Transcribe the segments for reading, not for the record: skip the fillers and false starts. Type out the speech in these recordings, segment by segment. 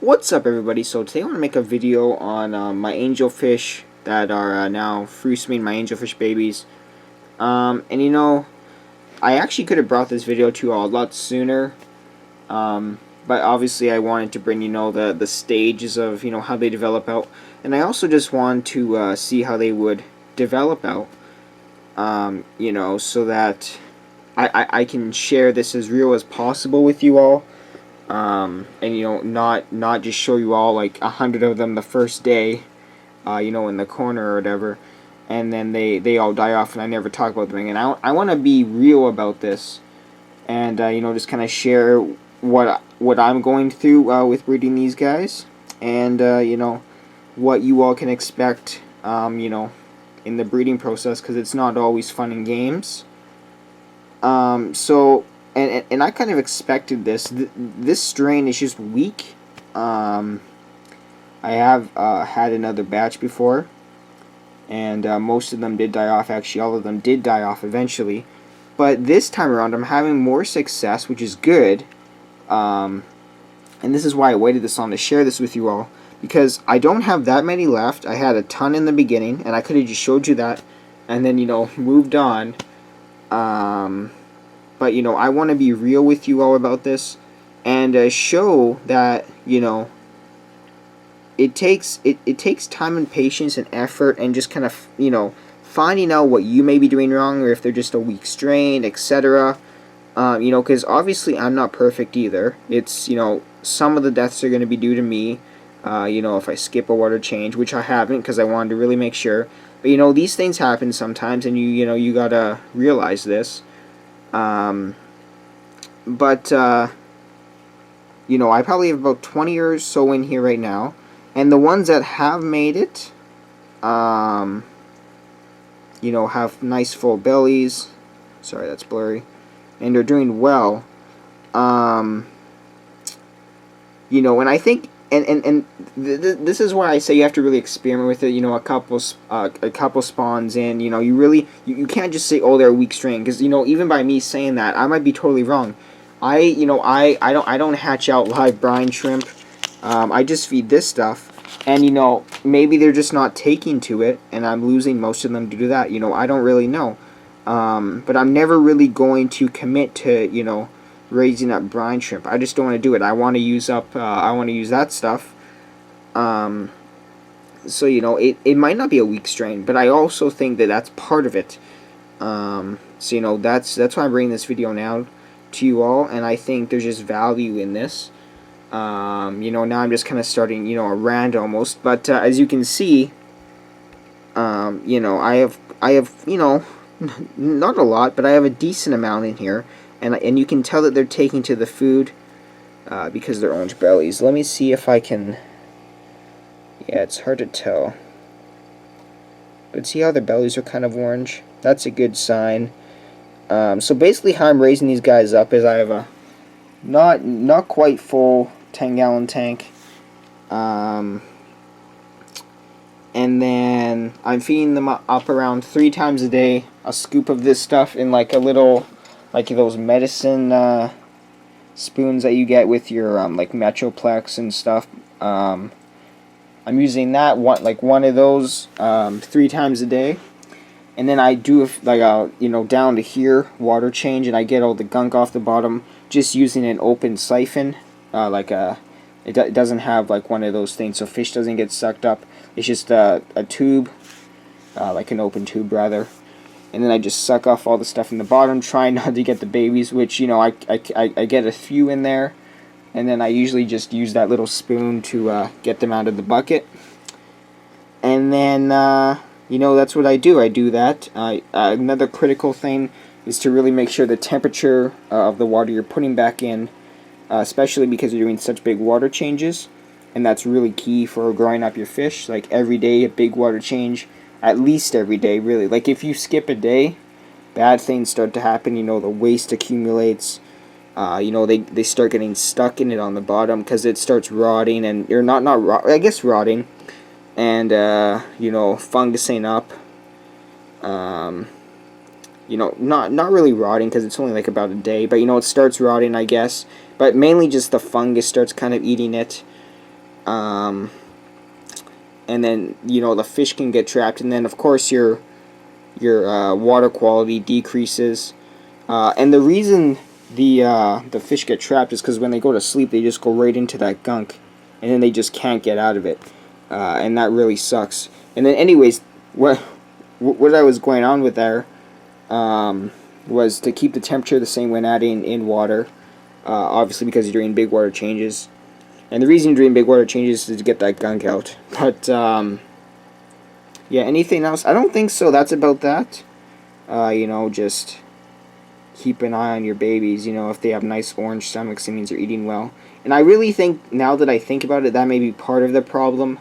What's up, everybody? So today I want to make a video on my angelfish that are now free swimming, my angelfish babies. And I actually could have brought this video to you all a lot sooner, but obviously I wanted to bring the stages of how they develop out, and I also just wanted to see how they would develop out, so that I can share this as real as possible with you all. And not just show you all like 100 of them the first day, in the corner or whatever, and then they all die off and I never talk about them again. I want to be real about this, and just kind of share what I'm going through with breeding these guys, and what you all can expect, in the breeding process, because it's not always fun and games. And I kind of expected this. This strain is just weak. I have had another batch before, and most of them did die off. Actually, all of them did die off eventually. But this time around, I'm having more success, which is good. And this is why I waited this long to share this with you all, because I don't have that many left. I had a ton in the beginning, and I could have just showed you that, and then moved on. But I want to be real with you all about this, and show that it takes time and patience and effort, and just kind of finding out what you may be doing wrong, or if they're just a weak strain, etc. Because obviously I'm not perfect either. It's some of the deaths are going to be due to me. If I skip a water change, which I haven't, because I wanted to really make sure. But these things happen sometimes, and you gotta realize this. I probably have about 20 or so in here right now, and the ones that have made it, have nice full bellies. Sorry, that's blurry, and they're doing well. And I think, this is why I say you have to really experiment with it. A couple spawns in. You can't just say, oh, they're a weak strain, because even by me saying that, I might be totally wrong. I don't hatch out live brine shrimp. I just feed this stuff, and maybe they're just not taking to it, and I'm losing most of them due to that. I don't really know. But I'm never really going to commit to raising up brine shrimp. I just don't want to do it. I want to use up. I want to use that stuff. So it might not be a weak strain, but I also think that that's part of it. So that's why I'm bringing this video now to you all, and I think there's just value in this. Now I'm just kind of starting a rant almost, but as you can see, I have not a lot, but I have a decent amount in here. And you can tell that they're taking to the food because they're orange bellies. Let me see if I can... Yeah, it's hard to tell. But see how their bellies are kind of orange? That's a good sign. So basically how I'm raising these guys up is I have a not quite full 10-gallon tank. And then I'm feeding them up around 3 times a day. A scoop of this stuff in like a little... like those medicine spoons that you get with your like Metroplex and stuff. I'm using that one of those 3 times a day, and then I do like down to here water change, and I get all the gunk off the bottom just using an open siphon. It doesn't have like one of those things, so fish doesn't get sucked up. It's just a tube, like an open tube rather. And then I just suck off all the stuff in the bottom, trying not to get the babies, which, I get a few in there. And then I usually just use that little spoon to get them out of the bucket. And then, that's what I do. I do that. Another critical thing is to really make sure the temperature of the water you're putting back in, especially because you're doing such big water changes. And that's really key for growing up your fish. Like every day, a big water change. At least every day, really. Like if you skip a day, bad things start to happen. The waste accumulates. They start getting stuck in it on the bottom because it starts rotting, and you're not I guess rotting, and fungusing up. Not really rotting because it's only like about a day, but it starts rotting, I guess. But mainly just the fungus starts kind of eating it. and then the fish can get trapped, and then of course your water quality decreases. And the reason the fish get trapped is because when they go to sleep, they just go right into that gunk, and then they just can't get out of it, and that really sucks. And then, anyways, what I was going on with there was to keep the temperature the same when adding in water, obviously because you're doing big water changes. And the reason you're doing big water changes is to get that gunk out. But yeah, anything else? I don't think so. That's about that. Just keep an eye on your babies. If they have nice orange stomachs, it means they're eating well. And I really think, now that I think about it, that may be part of the problem.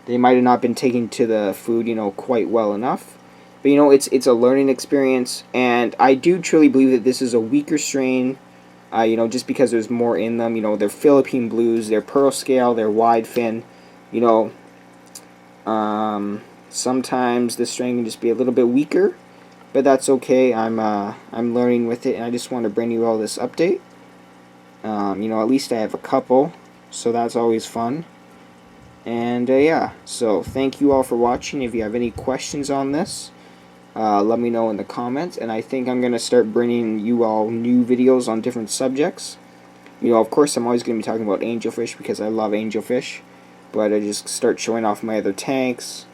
They might have not been taking to the food, quite well enough. But, it's a learning experience. And I do truly believe that this is a weaker strain, just because there's more in them. They're Philippine blues, they're pearl scale, they're wide fin. Sometimes the strain can just be a little bit weaker. But that's okay. I'm learning with it, and I just want to bring you all this update. At least I have a couple, so that's always fun. And yeah, so thank you all for watching. If you have any questions on this, let me know in the comments. And I think I'm gonna start bringing you all new videos on different subjects. Of course, I'm always gonna be talking about angelfish because I love angelfish. But I just start showing off my other tanks,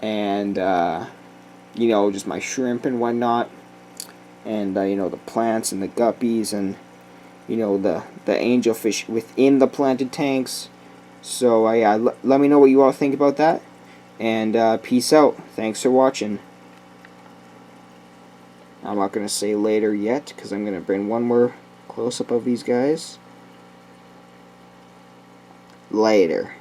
and just my shrimp and whatnot, and the plants and the guppies, and the angelfish within the planted tanks. So yeah, let me know what you all think about that, and peace out. Thanks for watching. I'm not gonna say later yet because I'm gonna bring one more close-up of these guys later.